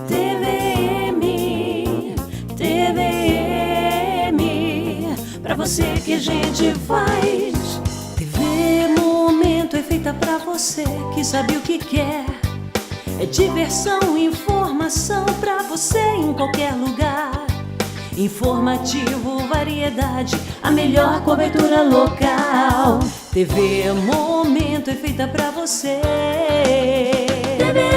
TVM, TVM, pra você que a gente faz. TV Momento é feita pra você que sabe o que quer. É diversão, informação pra você em qualquer lugar. Informativo, variedade, a melhor cobertura local. TV Momento é feita pra você. TV.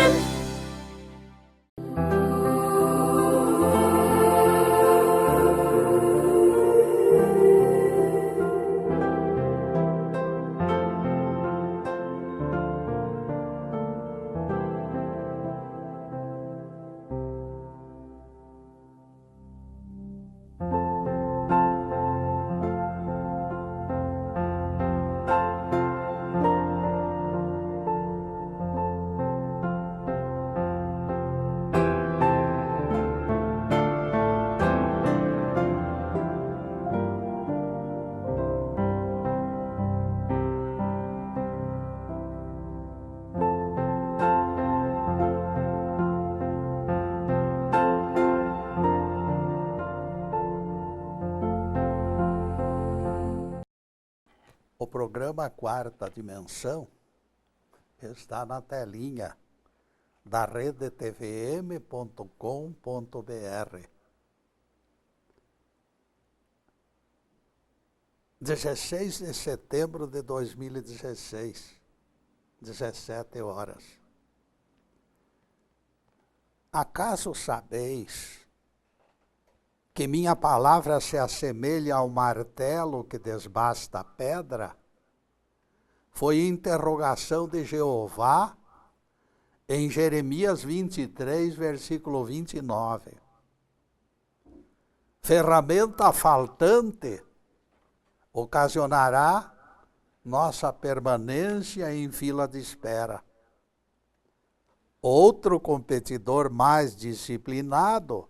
O programa Quarta Dimensão está na telinha da redetvm.com.br. 16 de setembro de 2016, 17 horas. Acaso sabeis que minha palavra se assemelha ao martelo que desbasta a pedra? Foi interrogação de Jeová em Jeremias 23, versículo 29. Ferramenta faltante ocasionará nossa permanência em fila de espera. Outro competidor mais disciplinado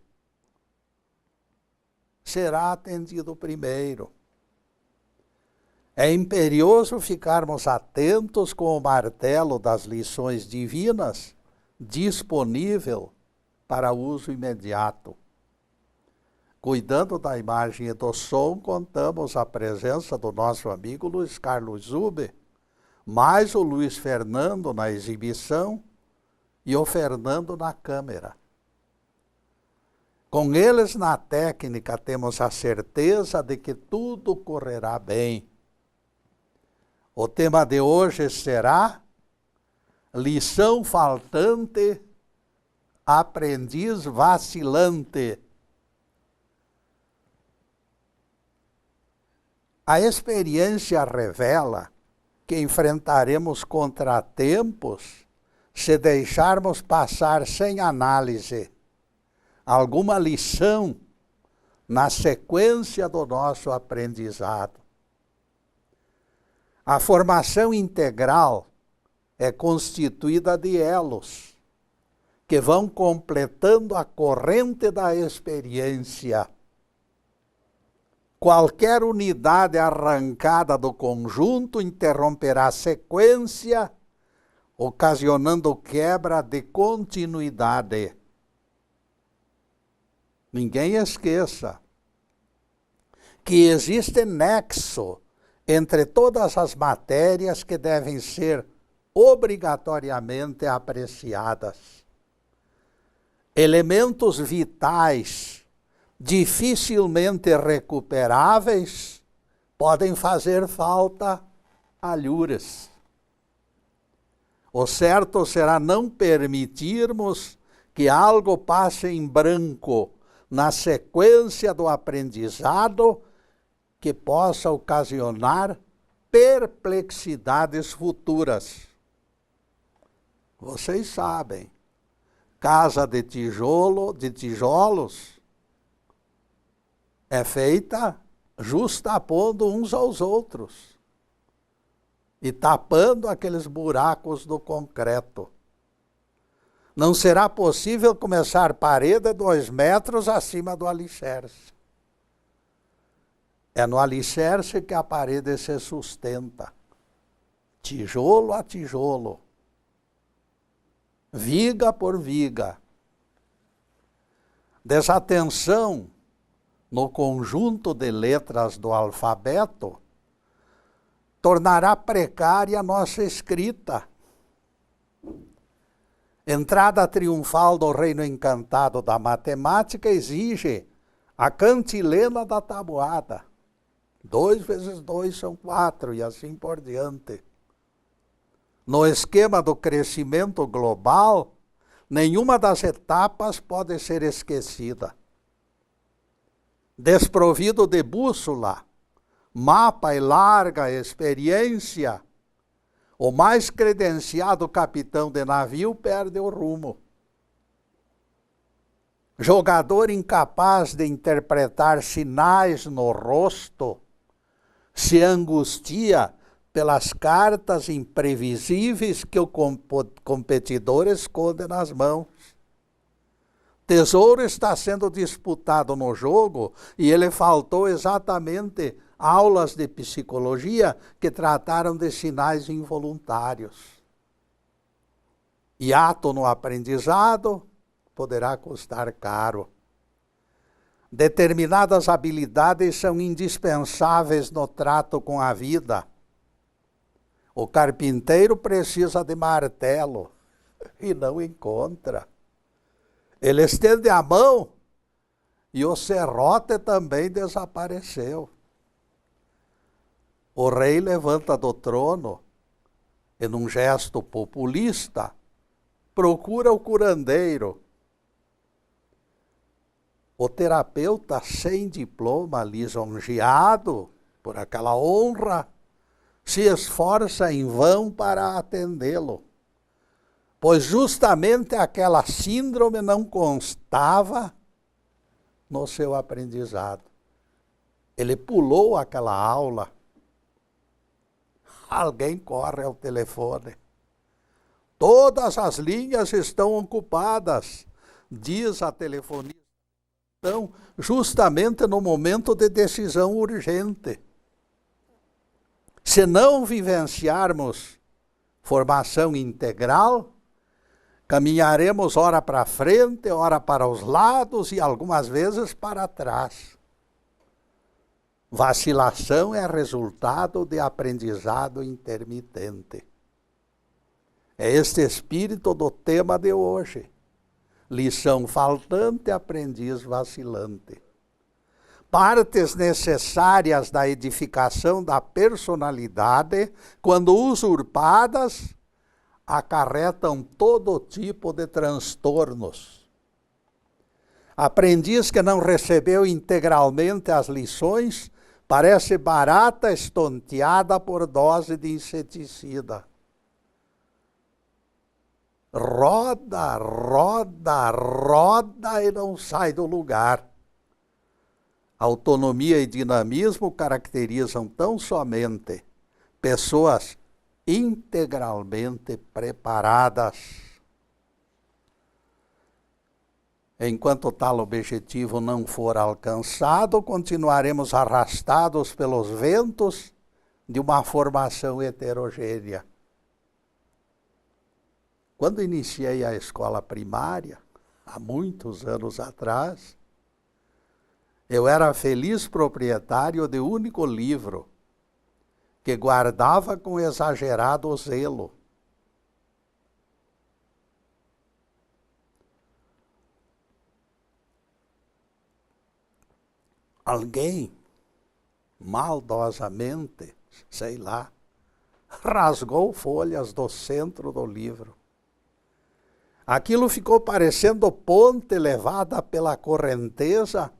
será atendido primeiro. É imperioso ficarmos atentos com o martelo das lições divinas disponível para uso imediato. Cuidando da imagem e do som, contamos a presença do nosso amigo Luiz Carlos Zube, mais o Luiz Fernando na exibição e o Fernando na câmera. Com eles na técnica temos a certeza de que tudo correrá bem. O tema de hoje será lição faltante, aprendiz vacilante. A experiência revela que enfrentaremos contratempos se deixarmos passar sem análise alguma lição na sequência do nosso aprendizado. A formação integral é constituída de elos que vão completando a corrente da experiência. Qualquer unidade arrancada do conjunto interromperá a sequência, ocasionando quebra de continuidade. Ninguém esqueça que existe nexo entre todas as matérias que devem ser obrigatoriamente apreciadas. Elementos vitais, dificilmente recuperáveis, podem fazer falta alhures. O certo será não permitirmos que algo passe em branco na sequência do aprendizado que possa ocasionar perplexidades futuras. Vocês sabem, casa de tijolos, é feita justapondo uns aos outros e tapando aqueles buracos do concreto. Não será possível começar parede 2 metros acima do alicerce. É no alicerce que a parede se sustenta, tijolo a tijolo. viga por viga. Desatenção no conjunto de letras do alfabeto tornará precária a nossa escrita. Entrada triunfal do reino encantado da matemática exige a cantilena da tabuada. 2 vezes 2 são 4 e assim por diante. No esquema do crescimento global, nenhuma das etapas pode ser esquecida. Desprovido de bússola, mapa e larga experiência, o mais credenciado capitão de navio perde o rumo. Jogador incapaz de interpretar sinais no rosto se angustia pelas cartas imprevisíveis que o competidor esconde nas mãos. Tesouro está sendo disputado no jogo e ele faltou exatamente aulas de psicologia que trataram de sinais involuntários. Hiato no aprendizado poderá custar caro. Determinadas habilidades são indispensáveis no trato com a vida. O carpinteiro precisa de martelo e não encontra. Ele estende a mão e o serrote também desapareceu. O rei levanta do trono e, num gesto populista, procura o curandeiro. O terapeuta sem diploma, lisonjeado por aquela honra, se esforça em vão para atendê-lo, pois justamente aquela síndrome não constava no seu aprendizado. Ele pulou aquela aula. Alguém corre ao telefone. Todas as linhas estão ocupadas, diz a telefonista. Então, justamente no momento de decisão urgente. Se não vivenciarmos formação integral, caminharemos ora para frente, ora para os lados e algumas vezes para trás. Vacilação é resultado de aprendizado intermitente. É este espírito do tema de hoje. Lição faltante, aprendiz vacilante. Partes necessárias da edificação da personalidade, quando usurpadas, acarretam todo tipo de transtornos. Aprendiz que não recebeu integralmente as lições, parece barata estonteada por dose de inseticida. Roda, roda, roda e não sai do lugar. Autonomia e dinamismo caracterizam tão somente pessoas integralmente preparadas. Enquanto tal objetivo não for alcançado, continuaremos arrastados pelos ventos de uma formação heterogênea. Quando iniciei a escola primária, há muitos anos atrás, eu era feliz proprietário de único livro que guardava com exagerado zelo. Alguém, maldosamente, sei lá, rasgou folhas do centro do livro. Aquilo ficou parecendo ponte levada pela correnteza,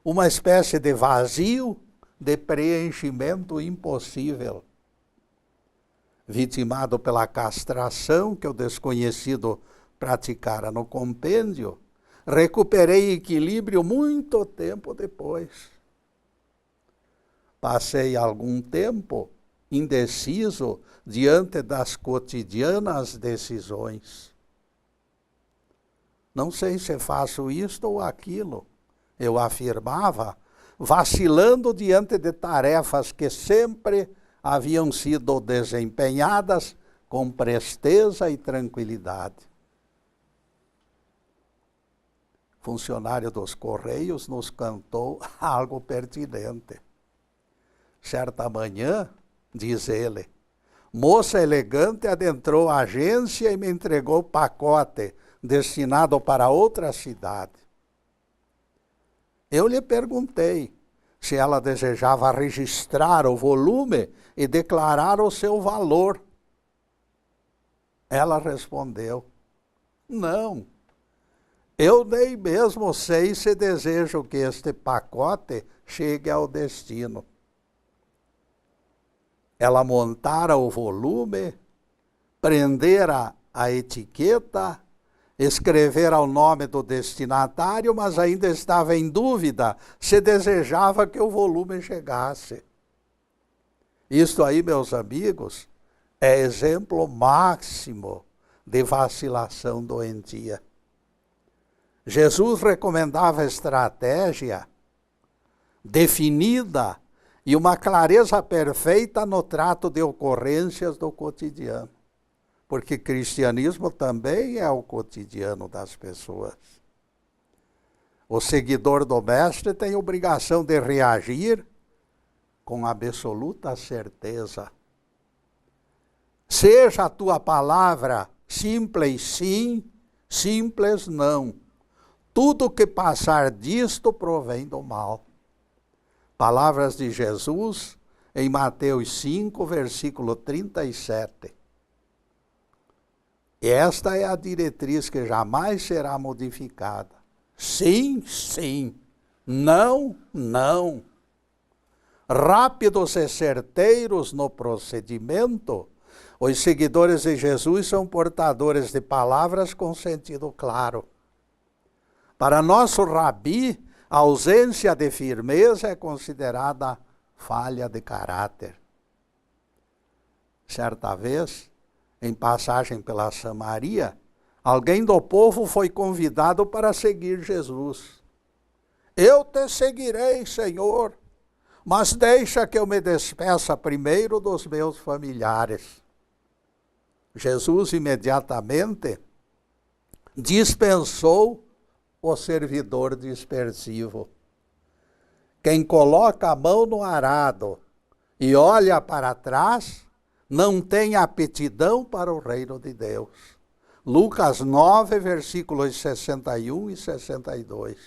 uma espécie de vazio, de preenchimento impossível. Vitimado pela castração que o desconhecido praticara no compêndio, recuperei equilíbrio muito tempo depois. Passei algum tempo indeciso diante das cotidianas decisões. Não sei se faço isto ou aquilo, eu afirmava, vacilando diante de tarefas que sempre haviam sido desempenhadas com presteza e tranquilidade. funcionário dos Correios, nos cantou algo pertinente. Certa manhã, diz ele, moça elegante adentrou a agência e me entregou pacote destinado para outra cidade. Eu lhe perguntei se ela desejava registrar o volume e declarar o seu valor. Ela respondeu, não, eu nem mesmo sei se desejo que este pacote chegue ao destino. Ela montara o volume, prendera a etiqueta, escrevera o nome do destinatário, mas ainda estava em dúvida se desejava que o volume chegasse. Isto aí, meus amigos, é exemplo máximo de vacilação doentia. Jesus recomendava estratégia definida e uma clareza perfeita no trato de ocorrências do cotidiano. Porque cristianismo também é o cotidiano das pessoas. O seguidor do Mestre tem obrigação de reagir com absoluta certeza. Seja a tua palavra simples sim, simples não. Tudo que passar disto provém do mal. Palavras de Jesus em Mateus 5, versículo 37. Esta é a diretriz que jamais será modificada. Sim, sim. Não, não. Rápidos e certeiros no procedimento, os seguidores de Jesus são portadores de palavras com sentido claro. Para nosso rabi, a ausência de firmeza é considerada falha de caráter. Certa vez, em passagem pela Samaria, alguém do povo foi convidado para seguir Jesus. Eu te seguirei, Senhor, mas deixa que eu me despeça primeiro dos meus familiares. Jesus imediatamente dispensou o servidor dispersivo. Quem coloca a mão no arado e olha para trás, não tem aptidão para o reino de Deus. Lucas 9, versículos 61 e 62.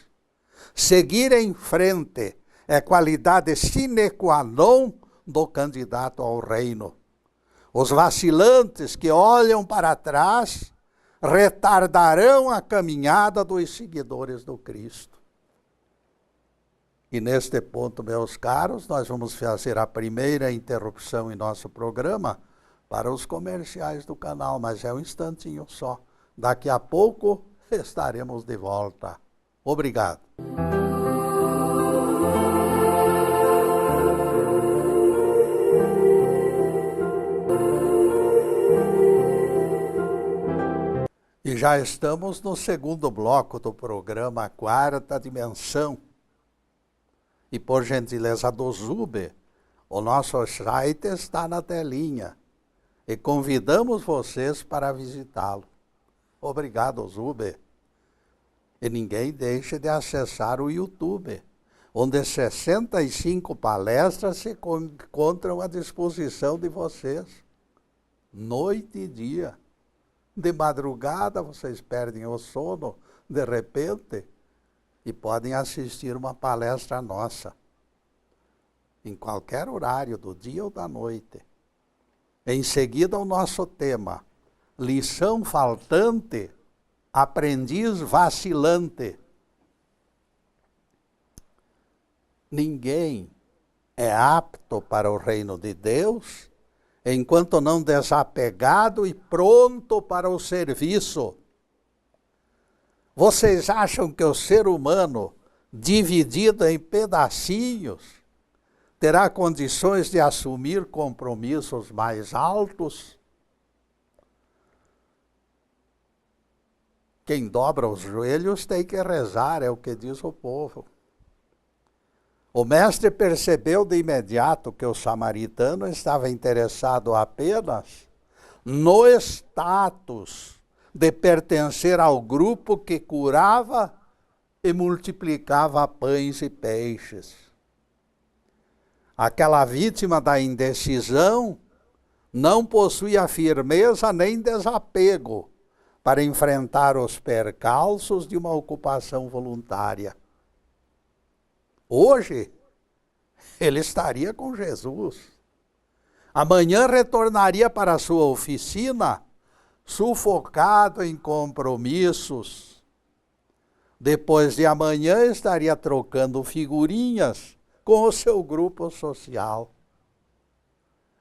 Seguir em frente é qualidade sine qua non do candidato ao reino. Os vacilantes que olham para trás retardarão a caminhada dos seguidores do Cristo. E neste ponto, meus caros, nós vamos fazer a primeira interrupção em nosso programa para os comerciais do canal, mas é um instantinho só. Daqui a pouco estaremos de volta. Obrigado. E já estamos no segundo bloco do programa Quarta Dimensão. E por gentileza do Zube, o nosso site está na telinha. E convidamos vocês para visitá-lo. Obrigado, Zube. E ninguém deixe de acessar o YouTube, onde 65 palestras se encontram à disposição de vocês. Noite e dia. De madrugada vocês perdem o sono, de repente, e podem assistir uma palestra nossa, em qualquer horário do dia ou da noite. Em seguida, o nosso tema, lição faltante, aprendiz vacilante. Ninguém é apto para o reino de Deus enquanto não desapegado e pronto para o serviço. Vocês acham que o ser humano, dividido em pedacinhos, terá condições de assumir compromissos mais altos? Quem dobra os joelhos tem que rezar, é o que diz o povo. O mestre percebeu de imediato que o samaritano estava interessado apenas no status de pertencer ao grupo que curava e multiplicava pães e peixes. Aquela vítima da indecisão não possuía firmeza nem desapego para enfrentar os percalços de uma ocupação voluntária. Hoje, ele estaria com Jesus. Amanhã retornaria para a sua oficina, sufocado em compromissos. Depois de amanhã estaria trocando figurinhas com o seu grupo social.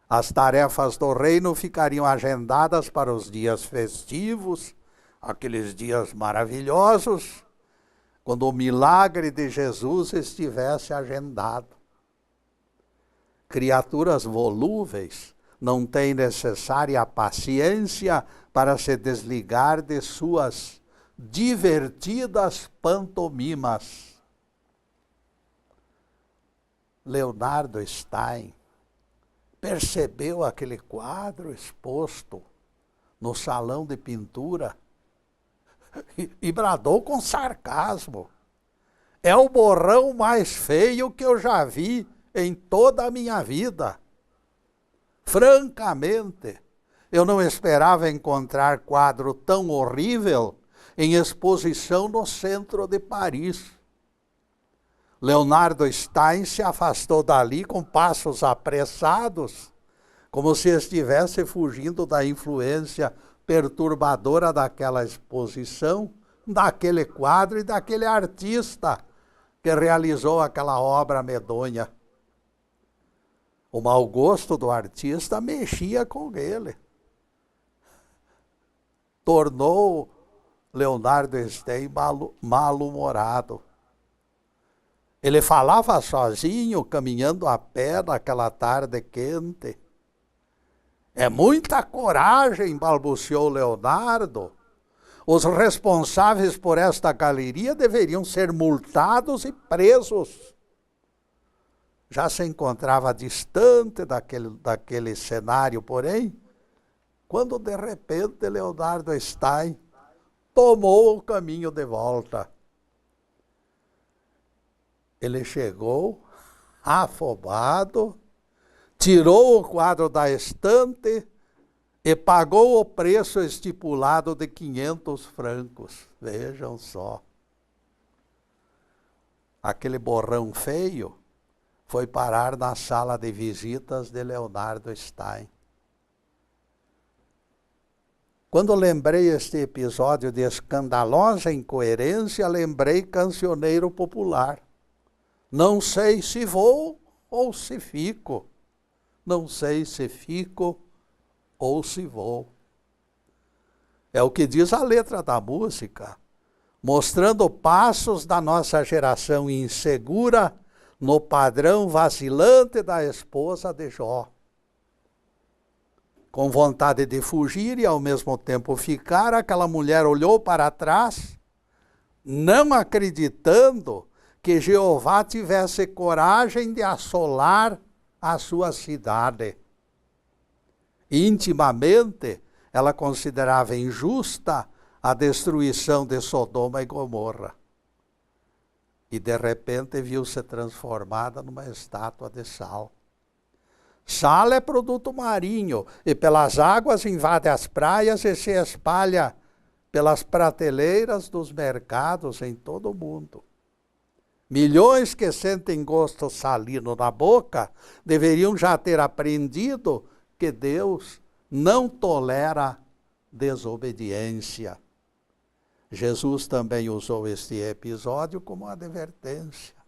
As tarefas do reino ficariam agendadas para os dias festivos, aqueles dias maravilhosos, quando o milagre de Jesus estivesse agendado. Criaturas volúveis não têm necessária paciência para se desligar de suas divertidas pantomimas. Leonardo Stein percebeu aquele quadro exposto no salão de pintura e bradou com sarcasmo: é o borrão mais feio que eu já vi em toda a minha vida. Francamente, eu não esperava encontrar quadro tão horrível em exposição no centro de Paris. Leonardo Stein se afastou dali com passos apressados, como se estivesse fugindo da influência perturbadora daquela exposição, daquele quadro e daquele artista que realizou aquela obra medonha. O mau gosto do artista mexia com ele. Tornou Leonardo Stein mal-humorado. Ele falava sozinho, caminhando a pé naquela tarde quente. É muita coragem, balbuciou Leonardo. Os responsáveis por esta galeria deveriam ser multados e presos. Já se encontrava distante daquele cenário, porém, quando de repente Leonardo Stein tomou o caminho de volta. Ele chegou afobado, tirou o quadro da estante e pagou o preço estipulado de 500 francos. Vejam só. Aquele borrão feio foi parar na sala de visitas de Leonardo Stein. Quando lembrei este episódio de escandalosa incoerência, lembrei Cancioneiro Popular. Não sei se vou ou se fico. Não sei se fico ou se vou. É o que diz a letra da música, mostrando passos da nossa geração insegura no padrão vacilante da esposa de Jó. Com vontade de fugir e ao mesmo tempo ficar, aquela mulher olhou para trás, não acreditando que Jeová tivesse coragem de assolar a sua cidade. Intimamente, ela considerava injusta a destruição de Sodoma e Gomorra. E de repente viu-se transformada numa estátua de sal. Sal é produto marinho e pelas águas invade as praias e se espalha pelas prateleiras dos mercados em todo o mundo. Milhões que sentem gosto salino na boca deveriam já ter aprendido que Deus não tolera desobediência. Jesus também usou este episódio como advertência.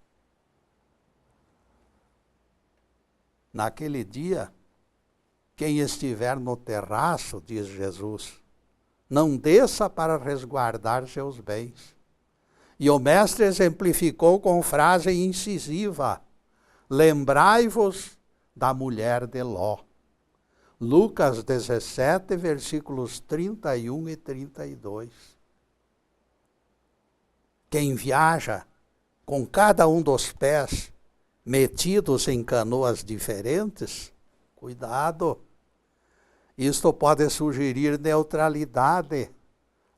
Naquele dia, quem estiver no terraço, diz Jesus, não desça para resguardar seus bens. E o mestre exemplificou com frase incisiva: lembrai-vos da mulher de Ló. Lucas 17, versículos 31 e 32. Quem viaja com cada um dos pés metidos em canoas diferentes, cuidado. Isto pode sugerir neutralidade,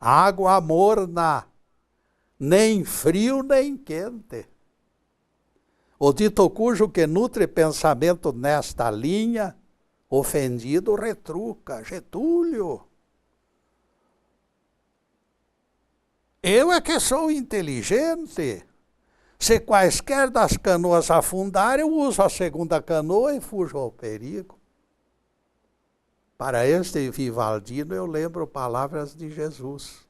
água morna, nem frio nem quente. O dito cujo que nutre pensamento nesta linha, ofendido retruca: Getúlio, eu é que sou inteligente. Se quaisquer das canoas afundar, eu uso a segunda canoa e fujo ao perigo. Para este Vivaldino eu lembro palavras de Jesus.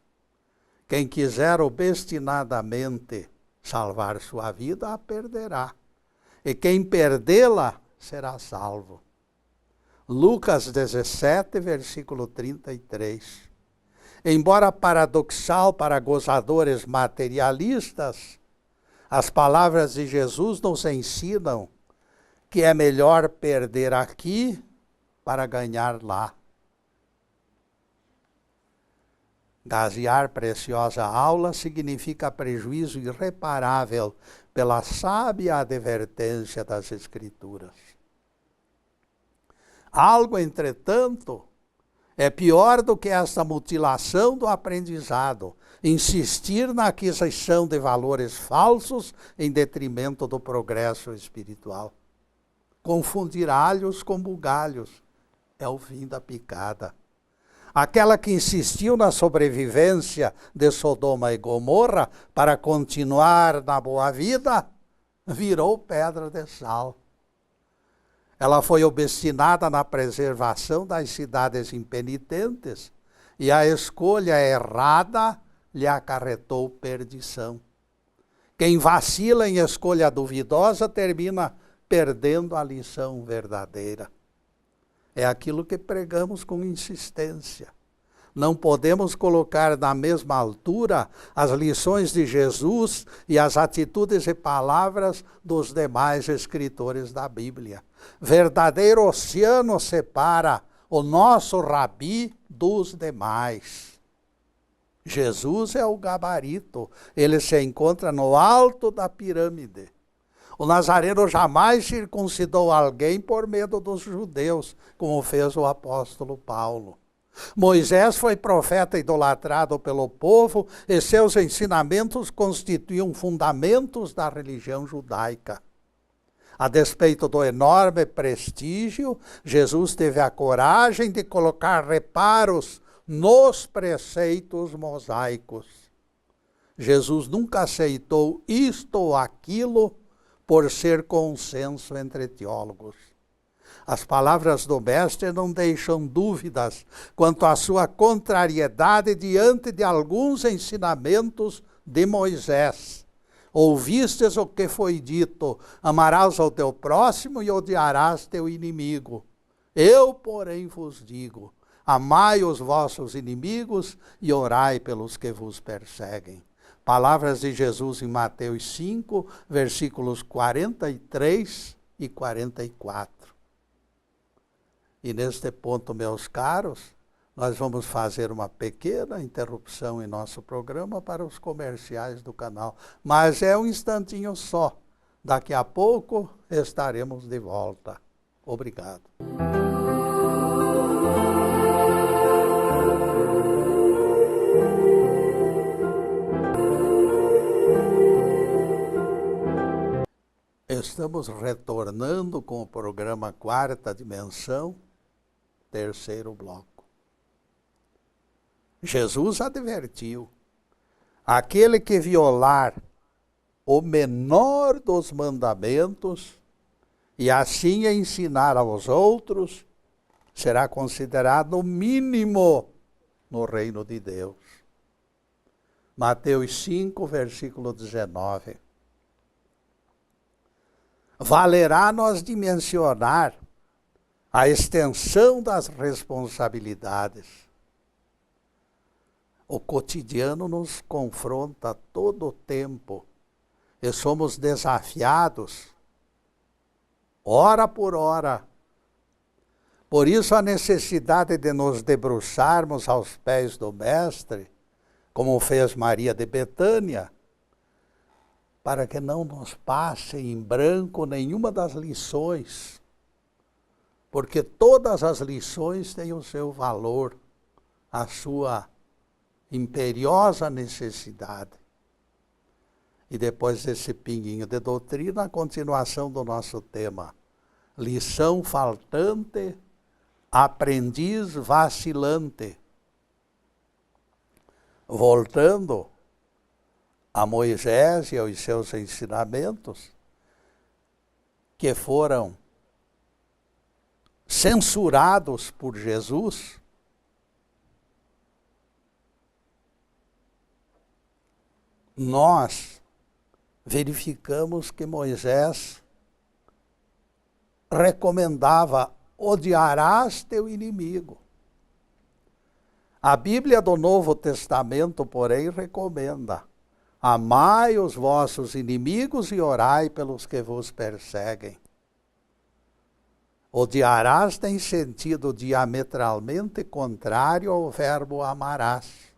Quem quiser obstinadamente salvar sua vida, a perderá. E quem perdê-la, será salvo. Lucas 17, versículo 33. Embora paradoxal para gozadores materialistas, as palavras de Jesus nos ensinam que é melhor perder aqui para ganhar lá. Gazear preciosa aula significa prejuízo irreparável pela sábia advertência das Escrituras. Algo, entretanto, é pior do que essa mutilação do aprendizado, insistir na aquisição de valores falsos em detrimento do progresso espiritual. Confundir alhos com bugalhos é o fim da picada. Aquela que insistiu na sobrevivência de Sodoma e Gomorra para continuar na boa vida, virou pedra de sal. Ela foi obstinada na preservação das cidades impenitentes e a escolha errada lhe acarretou perdição. Quem vacila em escolha duvidosa termina perdendo a lição verdadeira. É aquilo que pregamos com insistência. Não podemos colocar na mesma altura as lições de Jesus e as atitudes e palavras dos demais escritores da Bíblia. Verdadeiro oceano separa o nosso rabi dos demais. Jesus é o gabarito, ele se encontra no alto da pirâmide. O Nazareno jamais circuncidou alguém por medo dos judeus, como fez o apóstolo Paulo. Moisés foi profeta idolatrado pelo povo e seus ensinamentos constituíam fundamentos da religião judaica. A despeito do enorme prestígio, Jesus teve a coragem de colocar reparos nos preceitos mosaicos. Jesus nunca aceitou isto ou aquilo por ser consenso entre teólogos. As palavras do mestre não deixam dúvidas quanto à sua contrariedade diante de alguns ensinamentos de Moisés. Ouvistes o que foi dito: amarás ao teu próximo e odiarás teu inimigo. Eu, porém, vos digo: amai os vossos inimigos e orai pelos que vos perseguem. Palavras de Jesus em Mateus 5, versículos 43 e 44. E neste ponto, meus caros, nós vamos fazer uma pequena interrupção em nosso programa para os comerciais do canal. Mas é um instantinho só. Daqui a pouco estaremos de volta. Obrigado. Estamos retornando com o programa Quarta Dimensão, terceiro bloco. Jesus advertiu: aquele que violar o menor dos mandamentos e assim ensinar aos outros, será considerado o mínimo no reino de Deus. Mateus 5, versículo 19. Valerá nós dimensionar a extensão das responsabilidades. O cotidiano nos confronta todo o tempo e somos desafiados, hora por hora. Por isso a necessidade de nos debruçarmos aos pés do Mestre, como fez Maria de Betânia, para que não nos passe em branco nenhuma das lições, porque todas as lições têm o seu valor, a sua imperiosa necessidade. E depois desse pinguinho de doutrina, a continuação do nosso tema. Lição faltante, aprendiz vacilante. Voltando a Moisés e aos seus ensinamentos, que foram censurados por Jesus, nós verificamos que Moisés recomendava: odiarás teu inimigo. A Bíblia do Novo Testamento, porém, recomenda: amai os vossos inimigos e orai pelos que vos perseguem. Odiarás tem sentido diametralmente contrário ao verbo amarás.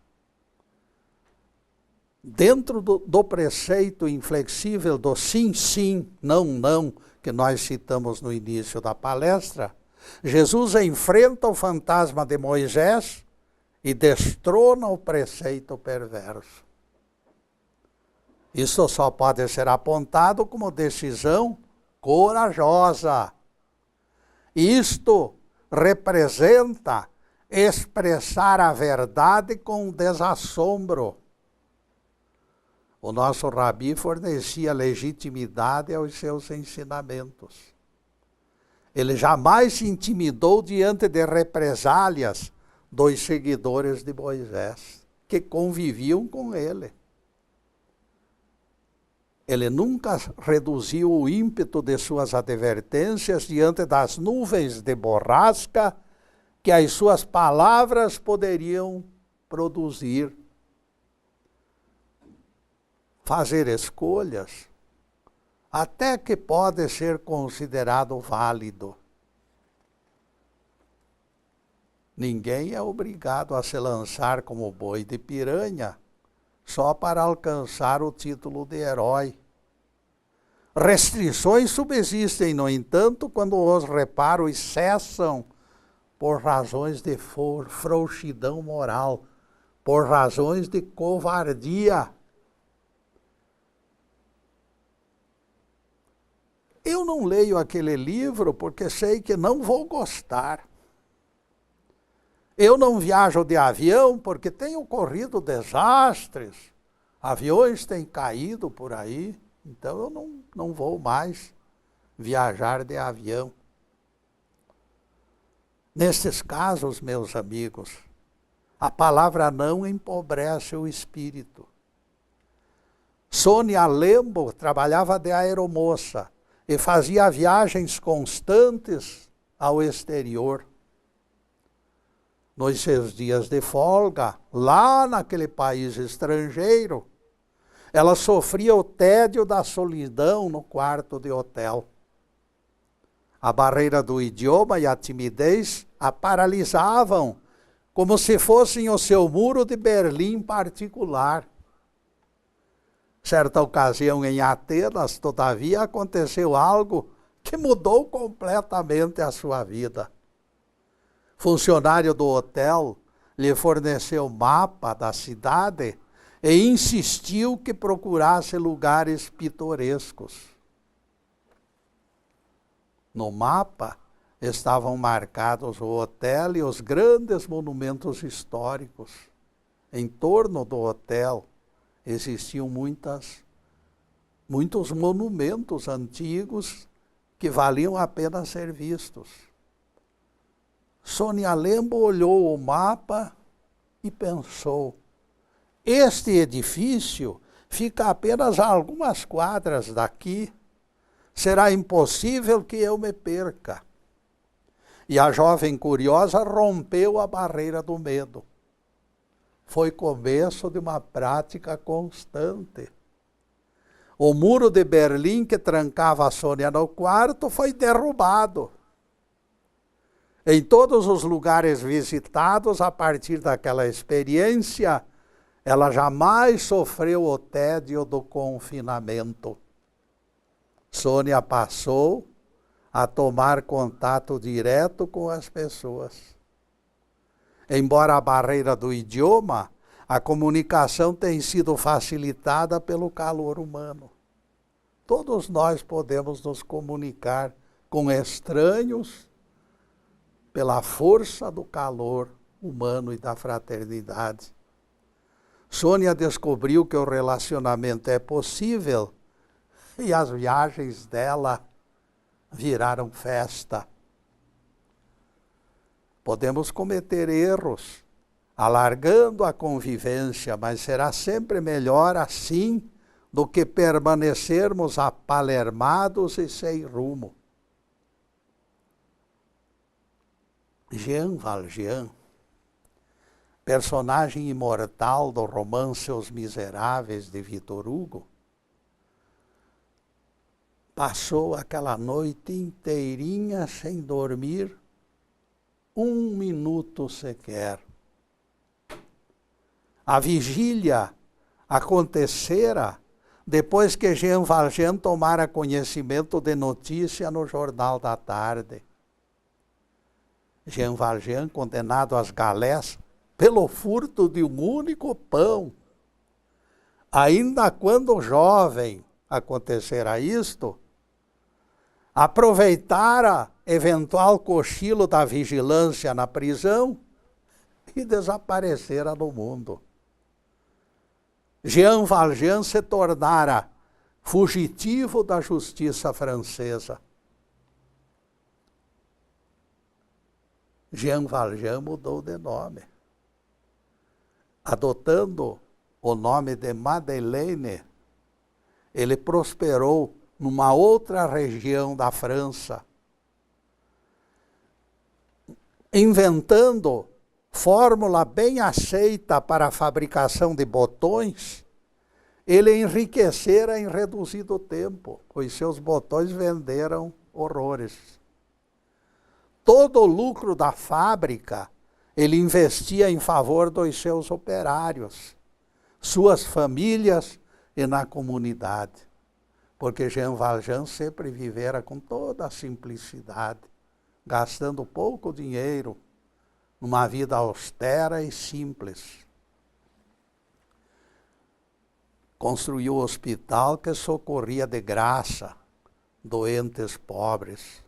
Dentro do preceito inflexível do sim, sim, não, não, que nós citamos no início da palestra, Jesus enfrenta o fantasma de Moisés e destrona o preceito perverso. Isso só pode ser apontado como decisão corajosa. Isto representa expressar a verdade com desassombro. O nosso rabi fornecia legitimidade aos seus ensinamentos. Ele jamais se intimidou diante de represálias dos seguidores de Moisés, que conviviam com ele. Ele nunca reduziu o ímpeto de suas advertências diante das nuvens de borrasca que as suas palavras poderiam produzir. Fazer escolhas, até que pode ser considerado válido. Ninguém é obrigado a se lançar como boi de piranha só para alcançar o título de herói. Restrições subsistem, no entanto, quando os reparos cessam por razões de frouxidão moral, por razões de covardia. Eu não leio aquele livro porque sei que não vou gostar. Eu não viajo de avião porque tem ocorrido desastres. Aviões têm caído por aí, então eu não vou mais viajar de avião. Nesses casos, meus amigos, a palavra não empobrece o espírito. Sônia Lembo trabalhava de aeromoça e fazia viagens constantes ao exterior. Nos seus dias de folga, lá naquele país estrangeiro, ela sofria o tédio da solidão no quarto de hotel. A barreira do idioma e a timidez a paralisavam, como se fossem o seu muro de Berlim particular. Certa ocasião em Atenas, todavia, aconteceu algo que mudou completamente a sua vida. Funcionário do hotel lhe forneceu mapa da cidade e insistiu que procurasse lugares pitorescos. No mapa estavam marcados o hotel e os grandes monumentos históricos. Em torno do hotel existiam muitos monumentos antigos que valiam a pena ser vistos. Sônia Lembo olhou o mapa e pensou: este edifício fica apenas a algumas quadras daqui. Será impossível que eu me perca. E a jovem curiosa rompeu a barreira do medo. Foi começo de uma prática constante. O muro de Berlim que trancava a Sônia no quarto foi derrubado. Em todos os lugares visitados a partir daquela experiência, ela jamais sofreu o tédio do confinamento. Sônia passou a tomar contato direto com as pessoas. Embora a barreira do idioma A comunicação tem sido facilitada pelo calor humano. Todos nós podemos nos comunicar com estranhos pela força do calor humano e da fraternidade. Sônia descobriu que o relacionamento é possível e as viagens dela viraram festa. Podemos cometer erros, alargando a convivência, mas será sempre melhor assim do que permanecermos apalermados e sem rumo. Jean Valjean, personagem imortal do romance Os Miseráveis de Victor Hugo, passou aquela noite inteirinha sem dormir um minuto sequer. A vigília acontecera depois que Jean Valjean tomara conhecimento de notícia no Jornal da Tarde. Jean Valjean, condenado às galés pelo furto de um único pão. Ainda quando jovem acontecera isto, aproveitara eventual cochilo da vigilância na prisão e desaparecera no mundo. Jean Valjean se tornara fugitivo da justiça francesa. Jean Valjean mudou de nome, adotando o nome de Madeleine. Ele prosperou numa outra região da França, inventando fórmula bem aceita para a fabricação de botões. Ele enriquecera em reduzido tempo, pois seus botões venderam horrores. Todo o lucro da fábrica ele investia em favor dos seus operários, suas famílias e na comunidade. Porque Jean Valjean sempre vivera com toda a simplicidade, gastando pouco dinheiro, numa vida austera e simples. Construiu um hospital que socorria de graça doentes pobres.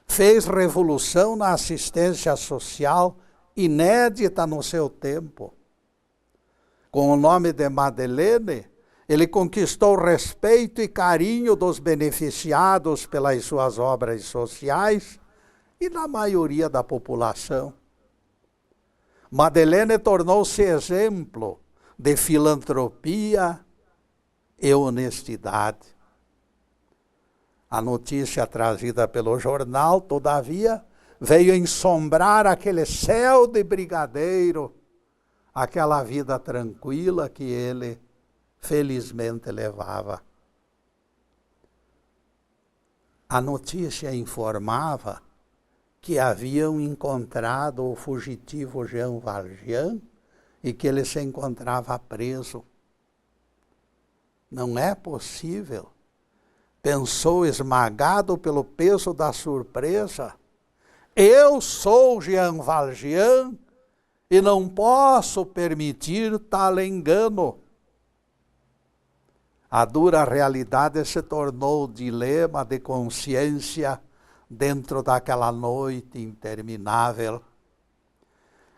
Fez revolução na assistência social inédita no seu tempo. Com o nome de Madeleine, ele conquistou respeito e carinho dos beneficiados pelas suas obras sociais e da maioria da população. Madeleine tornou-se exemplo de filantropia e honestidade. A notícia trazida pelo jornal, todavia, veio ensombrar aquele céu de brigadeiro, aquela vida tranquila que ele felizmente levava. A notícia informava que haviam encontrado o fugitivo Jean Valjean e que ele se encontrava preso. Não é possível, pensou esmagado pelo peso da surpresa. Eu sou Jean Valjean e não posso permitir tal engano. A dura realidade se tornou dilema de consciência dentro daquela noite interminável.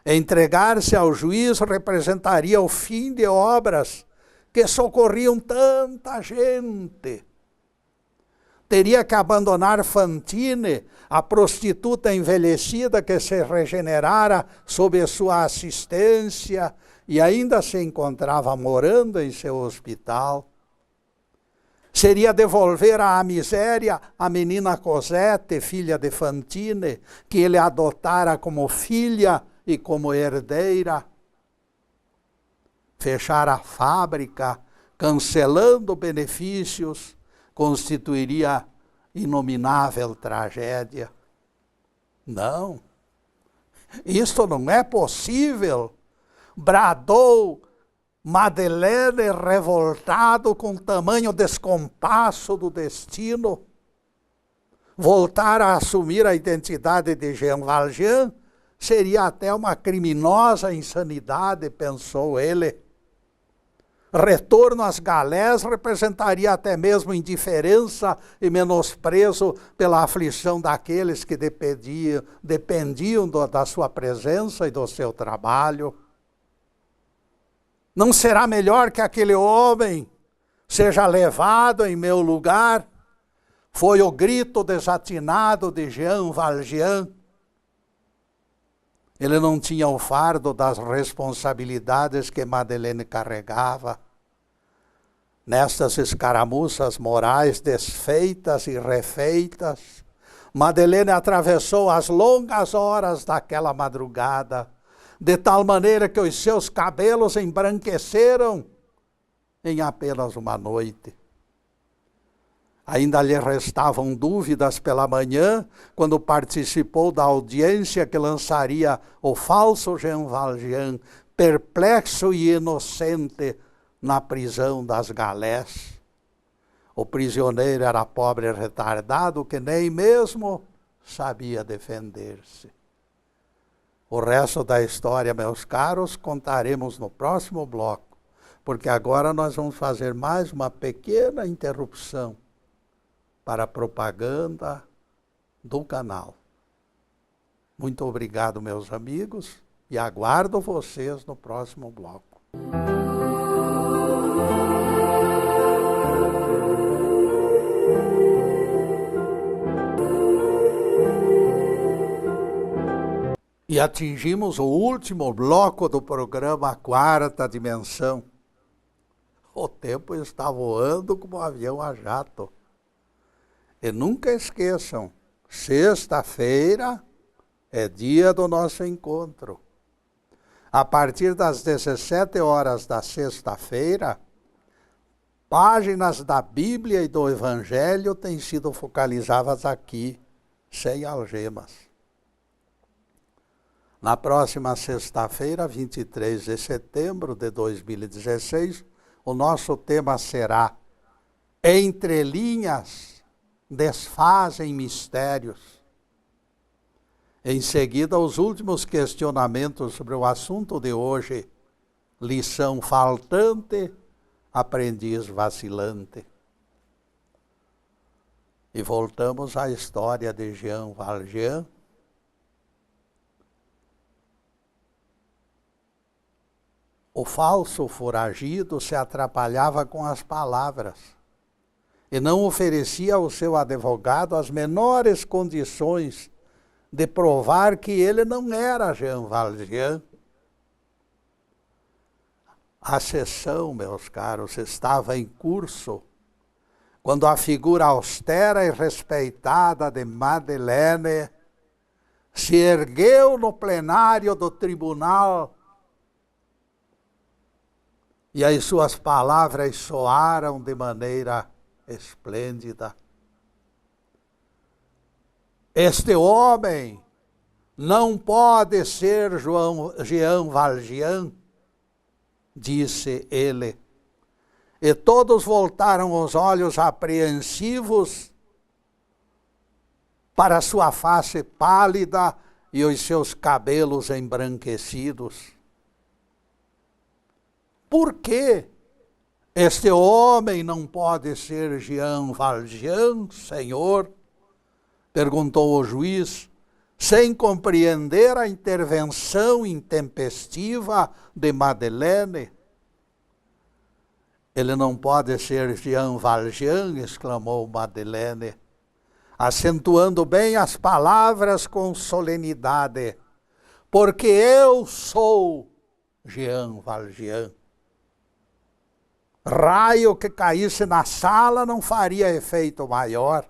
Entregar-se ao juiz representaria o fim de obras que socorriam tanta gente. Teria que abandonar Fantine, a prostituta envelhecida que se regenerara sob sua assistência e ainda se encontrava morando em seu hospital. Seria devolver à miséria a menina Cosette, filha de Fantine, que ele adotara como filha e como herdeira. Fechar a fábrica, cancelando benefícios, constituiria inominável tragédia. Não, isto não é possível, bradou Madeleine, revoltado com tamanho descompasso do destino. Voltar a assumir a identidade de Jean Valjean seria até uma criminosa insanidade, pensou ele. Retorno às galés representaria até mesmo indiferença e menosprezo pela aflição daqueles que dependiam da sua presença e do seu trabalho. Não será melhor que aquele homem seja levado em meu lugar? Foi o grito desatinado de Jean Valjean. Ele não tinha o fardo das responsabilidades que Madeleine carregava. Nestas escaramuças morais desfeitas e refeitas, Madeleine atravessou as longas horas daquela madrugada, de tal maneira que os seus cabelos embranqueceram em apenas uma noite. Ainda lhe restavam dúvidas pela manhã, quando participou da audiência que lançaria o falso Jean Valjean, perplexo e inocente, na prisão das galés. O prisioneiro era pobre retardado que nem mesmo sabia defender-se. O resto da história, meus caros, contaremos no próximo bloco, porque agora nós vamos fazer mais uma pequena interrupção para a propaganda do canal. Muito obrigado, meus amigos, e aguardo vocês no próximo bloco. E atingimos o último bloco do programa Quarta Dimensão. O tempo está voando como um avião a jato. E nunca esqueçam, sexta-feira é dia do nosso encontro. A partir das 17 horas da sexta-feira, páginas da Bíblia e do Evangelho têm sido focalizadas aqui, sem algemas. Na próxima sexta-feira, 23 de setembro de 2016, o nosso tema será Entre Linhas Desfazem Mistérios. Em seguida, os últimos questionamentos sobre o assunto de hoje, lição faltante, aprendiz vacilante. E voltamos à história de Jean Valjean. O falso foragido se atrapalhava com as palavras e não oferecia ao seu advogado as menores condições de provar que ele não era Jean Valjean. A sessão, meus caros, estava em curso quando a figura austera e respeitada de Madeleine se ergueu no plenário do tribunal e as suas palavras soaram de maneira esplêndida. Este homem não pode ser Jean Valjean, disse ele. E todos voltaram os olhos apreensivos para sua face pálida e os seus cabelos embranquecidos. Por que este homem não pode ser Jean Valjean, senhor? Perguntou o juiz, sem compreender a intervenção intempestiva de Madeleine. Ele não pode ser Jean Valjean, exclamou Madeleine, acentuando bem as palavras com solenidade, porque eu sou Jean Valjean. Raio que caísse na sala não faria efeito maior.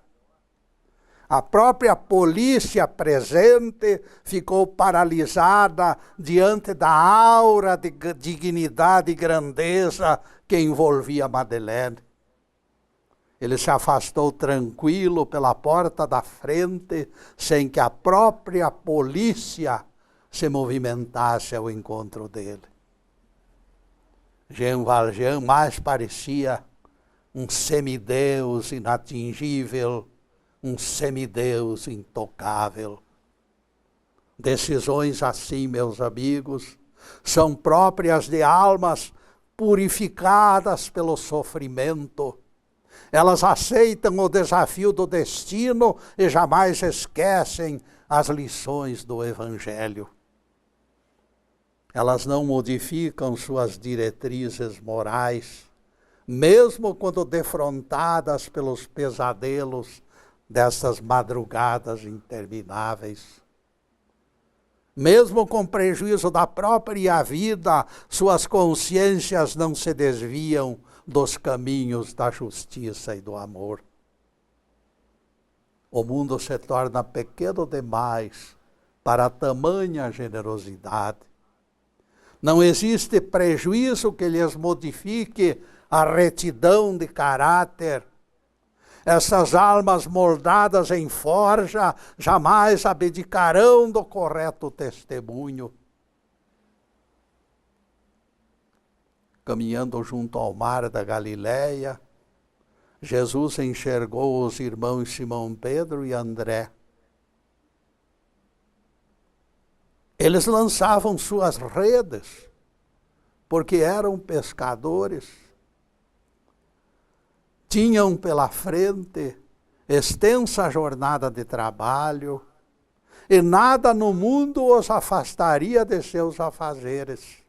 A própria polícia presente ficou paralisada diante da aura de dignidade e grandeza que envolvia Madeleine. Ele se afastou tranquilo pela porta da frente, sem que a própria polícia se movimentasse ao encontro dele. Jean Valjean mais parecia um semideus inatingível, um semideus intocável. Decisões assim, meus amigos, são próprias de almas purificadas pelo sofrimento. Elas aceitam o desafio do destino e jamais esquecem as lições do Evangelho. Elas não modificam suas diretrizes morais, mesmo quando defrontadas pelos pesadelos dessas madrugadas intermináveis. Mesmo com prejuízo da própria vida, suas consciências não se desviam dos caminhos da justiça e do amor. O mundo se torna pequeno demais para tamanha generosidade. Não existe prejuízo que lhes modifique a retidão de caráter. Essas almas moldadas em forja jamais abdicarão do correto testemunho. Caminhando junto ao mar da Galileia, Jesus enxergou os irmãos Simão Pedro e André. Eles lançavam suas redes, porque eram pescadores. Tinham pela frente extensa jornada de trabalho, e nada no mundo os afastaria de seus afazeres.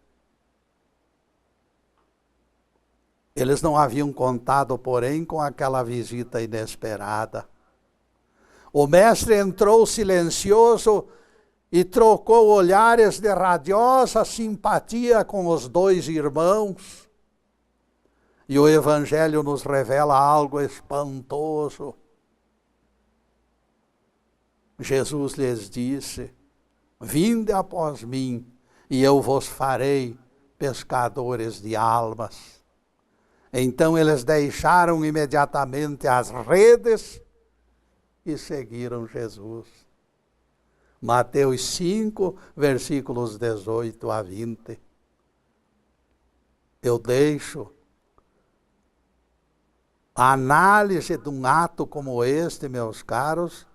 Eles não haviam contado, porém, com aquela visita inesperada. O mestre entrou silencioso e trocou olhares de radiosa simpatia com os dois irmãos. E o Evangelho nos revela algo espantoso. Jesus lhes disse: vinde após mim, e eu vos farei pescadores de almas. Então eles deixaram imediatamente as redes e seguiram Jesus. Mateus 5, versículos 18 a 20. Eu deixo a análise de um ato como este, meus caros,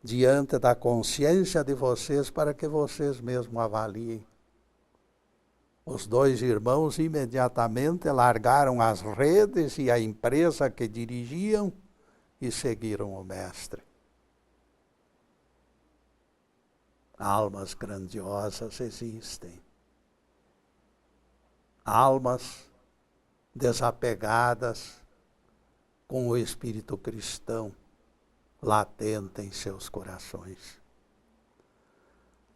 diante da consciência de vocês, para que vocês mesmos avaliem. Os dois irmãos imediatamente largaram as redes e a empresa que dirigiam e seguiram o mestre. Almas grandiosas existem. Almas desapegadas com o espírito cristão latente em seus corações.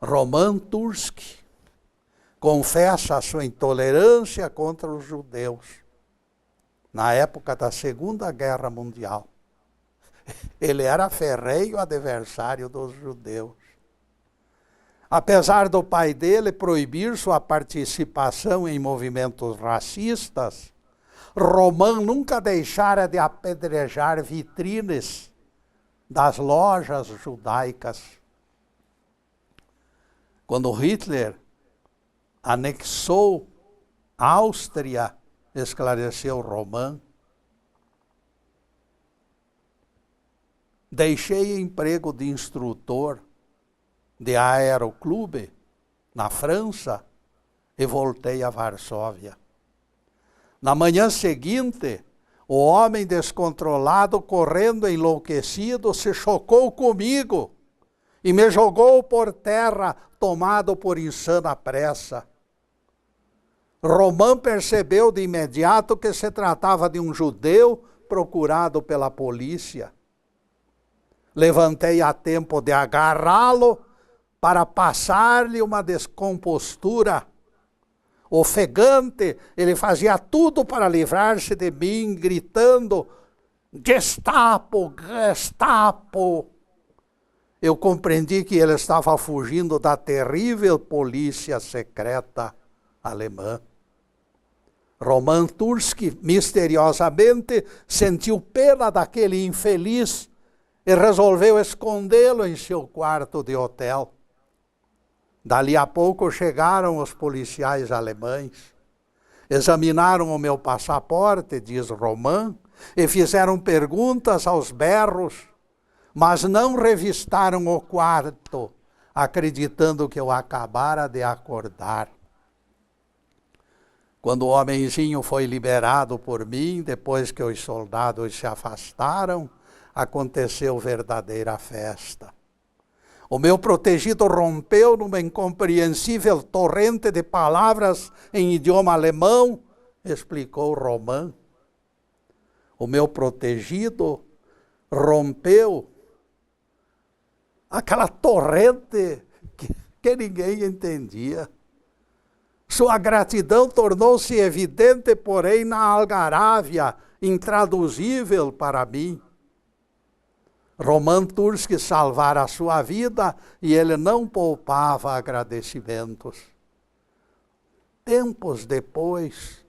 Roman Tursky confessa a sua intolerância contra os judeus na época da Segunda Guerra Mundial. Ele era ferrenho adversário dos judeus. Apesar do pai dele proibir sua participação em movimentos racistas, Roman nunca deixara de apedrejar vitrines das lojas judaicas. Quando Hitler anexou a Áustria, esclareceu Roman: deixei emprego de instrutor de aeroclube na França e voltei a Varsóvia. Na manhã seguinte, o homem descontrolado, correndo enlouquecido, se chocou comigo e me jogou por terra, tomado por insana pressa. Roman percebeu de imediato que se tratava de um judeu procurado pela polícia. Levantei a tempo de agarrá-lo para passar-lhe uma descompostura. Ofegante, ele fazia tudo para livrar-se de mim, gritando: Gestapo, Gestapo! Eu compreendi que ele estava fugindo da terrível polícia secreta alemã. Roman Tursky, misteriosamente, sentiu pena daquele infeliz e resolveu escondê-lo em seu quarto de hotel. Dali a pouco chegaram os policiais alemães, examinaram o meu passaporte, diz Roman, e fizeram perguntas aos berros, mas não revistaram o quarto, acreditando que eu acabara de acordar. Quando o homenzinho foi liberado por mim, depois que os soldados se afastaram, aconteceu verdadeira festa. O meu protegido rompeu numa incompreensível torrente de palavras em idioma alemão, explicou Romain. O meu protegido rompeu aquela torrente que ninguém entendia. Sua gratidão tornou-se evidente, porém, na algarávia, intraduzível para mim. Roman Turski salvara a sua vida e ele não poupava agradecimentos. Tempos depois,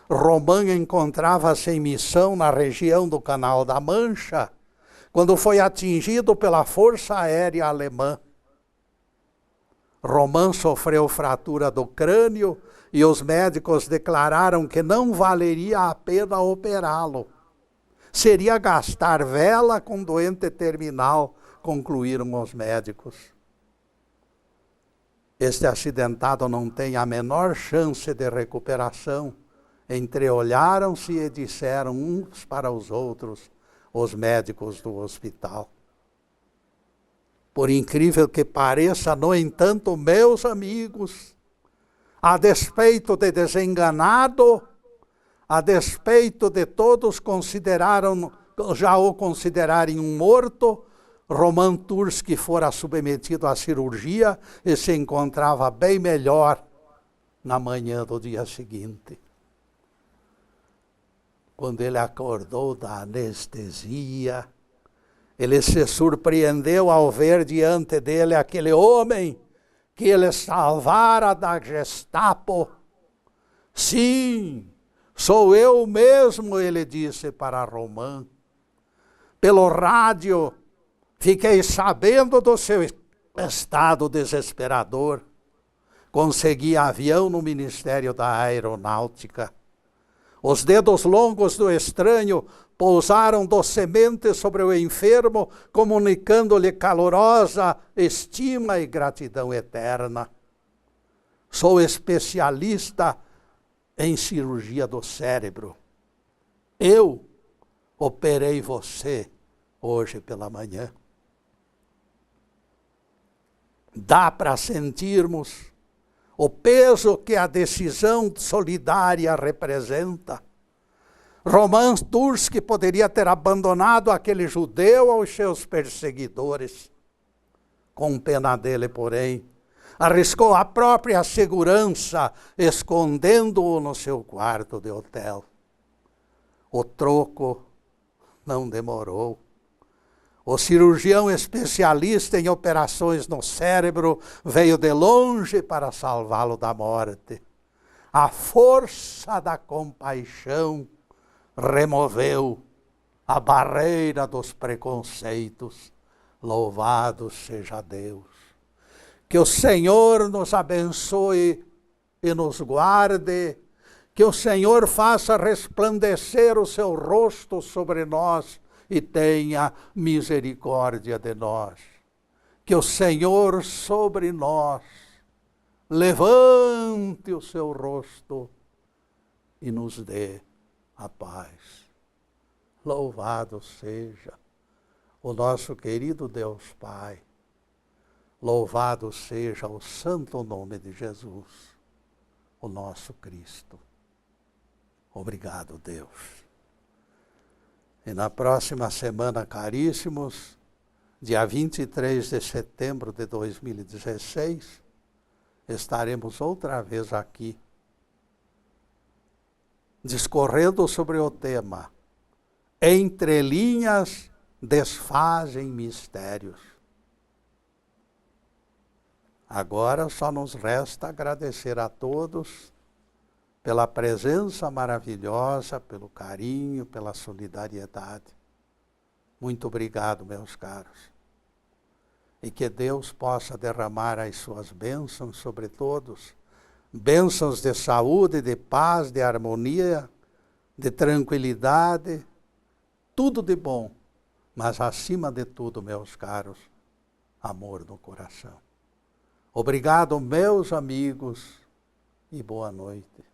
Roman encontrava-se em missão na região do Canal da Mancha, quando foi atingido pela Força Aérea Alemã. Roman sofreu fratura do crânio e os médicos declararam que não valeria a pena operá-lo. Seria gastar vela com doente terminal, concluíram os médicos. Este acidentado não tem a menor chance de recuperação. Entreolharam-se e disseram uns para os outros, os médicos do hospital. Por incrível que pareça, no entanto, meus amigos, a despeito de desenganado, a despeito de todos já o considerarem um morto, Roman Turski fora submetido à cirurgia e se encontrava bem melhor na manhã do dia seguinte. Quando ele acordou da anestesia, ele se surpreendeu ao ver diante dele aquele homem que ele salvara da Gestapo. Sim, sou eu mesmo, ele disse para Roman. Pelo rádio, fiquei sabendo do seu estado desesperador. Consegui avião no Ministério da Aeronáutica. Os dedos longos do estranho pousaram docemente sobre o enfermo, comunicando-lhe calorosa estima e gratidão eterna. Sou especialista em cirurgia do cérebro. Eu operei você hoje pela manhã. Dá para sentirmos o peso que a decisão solidária representa. Roman Turski poderia ter abandonado aquele judeu aos seus perseguidores. Com pena dele, porém, arriscou a própria segurança, escondendo-o no seu quarto de hotel. O troco não demorou. O cirurgião especialista em operações no cérebro veio de longe para salvá-lo da morte. A força da compaixão removeu a barreira dos preconceitos. Louvado seja Deus. Que o Senhor nos abençoe e nos guarde. Que o Senhor faça resplandecer o seu rosto sobre nós e tenha misericórdia de nós. Que o Senhor sobre nós levante o seu rosto e nos dê a paz. Louvado seja o nosso querido Deus Pai. Louvado seja o santo nome de Jesus, o nosso Cristo. Obrigado, Deus. E na próxima semana, caríssimos, dia 23 de setembro de 2016, estaremos outra vez aqui, discorrendo sobre o tema Entre linhas desfazem mistérios. Agora só nos resta agradecer a todos pela presença maravilhosa, pelo carinho, pela solidariedade. Muito obrigado, meus caros. E que Deus possa derramar as suas bênçãos sobre todos, bênçãos de saúde, de paz, de harmonia, de tranquilidade, tudo de bom, mas acima de tudo, meus caros, amor no coração. Obrigado, meus amigos, e boa noite.